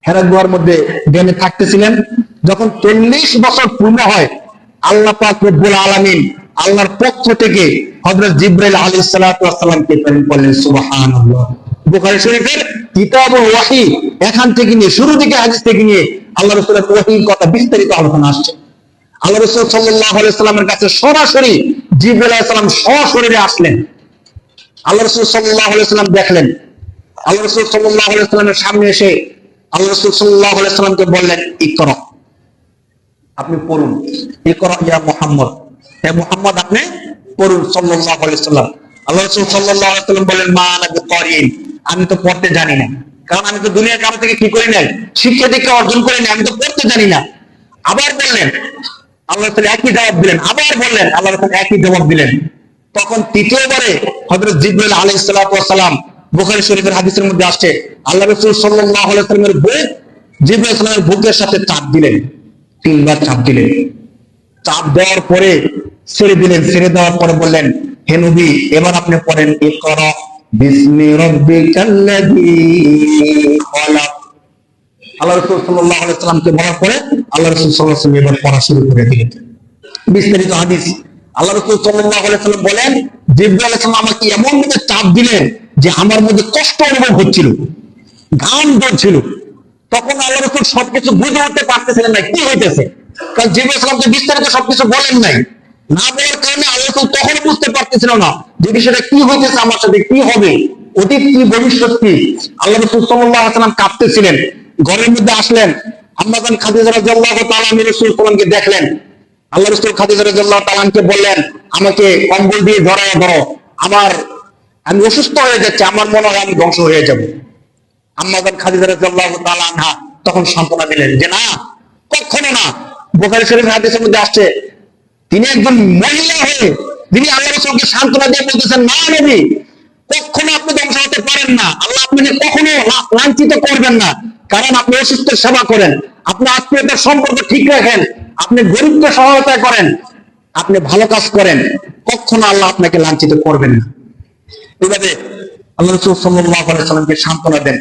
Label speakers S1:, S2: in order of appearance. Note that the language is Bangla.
S1: হেরা গুহার মধ্যে ধ্যানে থাকতেছিলেন। যখন 40 বছর পূর্ণ হয়, আল্লাহ পাক রব্বুল আলামিন আল্লাহর পক্ষ থেকে হযরত জিবরাইল আলাইহিস সালাতু ওয়াস সালামকে প্রেরণ করলেন। সুবহানাল্লাহ। বুখারী শরীফের কিতাবুল ওয়াহী এখান থেকে নিয়ে শুরু থেকে হাদিস থেকে নিয়ে আল্লাহ রাসূলের ওহীর কথা বিস্তারিত আলোচনা আসছে। আল্লাহ রাসূল সাল্লাল্লাহু আলাইহি সাল্লামের কাছে সরাসরি জিবরাইল আলাইহিস সালাম সশরীরে আসলেন। আল্লাহ রাসূল সাল্লাল্লাহু আলাইহি সাল্লাম দেখলেন। আল্লাহ রাসূল সাল্লাল্লাহু আলাইহি সাল্লামের সামনে এসে আল্লাহ রাসূল সাল্লাল্লাহু আলাইহি সাল্লামকে বললেন, ইকরা, আপনি পড়ুন। ইকরা ইয়া মুহাম্মদ, হে মুহাম্মদ আপনি পড়ুন সাল্লাল্লাহু আলাইহি সাল্লাম। আল্লাহ রাসূল সাল্লাল্লাহু আলাইহি সাল্লাম বলেন, মা আনা বিকারিন, আমি তো পড়তে জানি না, কারণ আমি তো দুনিয়ার কারো থেকে কি করি নাই, শিক্ষা দীক্ষা অর্জন করি নাই, আমি তো পড়তে জানি না। আবার বললেন, আল্লাহ তাআলা একই জবাব দিলেন। আবার বললেন, আল্লাহ তাআলা একই জবাব দিলেন। তখন তৃতীয়বারে হযরত জিবরাইল আলাইহিস সালাতু ওয়াস সালাম, বুখারী শরীফের হাদিসের মধ্যে আসছে, আল্লাহ রাসূল সাল্লাল্লাহু আলাইহি সাল্লামের বুক জিবরাইল আলাইহিস সালামের বুকের সাথে চাপ দিলেন। 3 বার চাপ দিলেন। চাপ দেওয়ার পরে ছেড়ে দিলেন। ছেড়ে দেওয়ার পরে বললেন, হে নবী এবার আপনি পড়েন, ইকরা বিসমি রাব্বিকাল্লাযী খালাক। আল্লাহ রাসূল সাল্লাল্লাহু আলাইহি সাল্লামকে বলার পরে আল্লাহ রাসূল সাল্লাল্লাহু আলাইহি সাল্লাম এবার পড়া শুরু করে দিলেন। বিস্তারিত হাদিস। আল্লাহ রাসূল সাল্লাল্লাহু আলাইহি সাল্লাম বলেন, জিবরাইল আলাইহিস সালাম আমাকে এমন ভাবে চাপ দিলেন যে আমার মধ্যে কষ্ট অনুভব হচ্ছিল, ঘাম ঝরছিল। তখন আল্লাহ রাসূল সবকিছু বুঝে উঠতে পারতেছিলেন না কি হইতেছে, কারণ জিবরাইল আলাইহিস সালাম তো বিস্তারিত সবকিছু বলেন নাই। না বলার কারণে আল্লাহ রাসূল তখন বুঝতে পারতেছিল না যে বিষয়টা কি হইতেছে, আমার সাথে কি হবে, অতীত কি ভবিষ্যৎ কি। আল্লাহ রাসূল সাল্লাল্লাহু আলাইহি সাল্লাম কাঁপতেছিলেন। ঘরের মধ্যে আসলেন, আম্মা জান খাদিজা রাদিয়াল্লাহু তাআলা আনহা রাসূল সাল্লামকে দেখলেন। আল্লাহ রাসূল খাদিজা রাদিয়াল্লাহু তাআলা আনহাকে বললেন, আমাকে কম্বল দিয়ে ধরায় ধরো, আমি অসুস্থ হয়ে যাচ্ছি, আমার মনে হয় আমি ধ্বংস হয়ে যাব। আম্মা জান খাদিজা রাদিয়াল্লাহু তাআলা আনহা তখন সান্ত্বনা দিলেন যে না, কখনো না। বুখারী শরীফের হাদিসের মধ্যে আসছে, তিনি একজন মহিলা হয়ে তিনি আল্লাহ রাসূলকে সান্ত্বনা দিয়ে বলতেছেন, না নবী, কখনো আপনি ধ্বংস হতে পারেন না। আল্লাহ আপনাকে কখনো লাঞ্ছিত করবেন না, কারণ আপনি অসুস্থের সেবা করেন, আপনি আত্মীয়তার সম্পর্ক ঠিক রাখেন, আপনি গরিবকে সহায়তা করেন, আপনি ভালো কাজ করেন, কখনো আল্লাহ আপনাকে লাঞ্ছিত করবেন না। এভাবে আল্লাহ রাসূল সাল্লাল্লাহু আলাইহি ওয়াসাল্লামকে সান্ত্বনা দেন।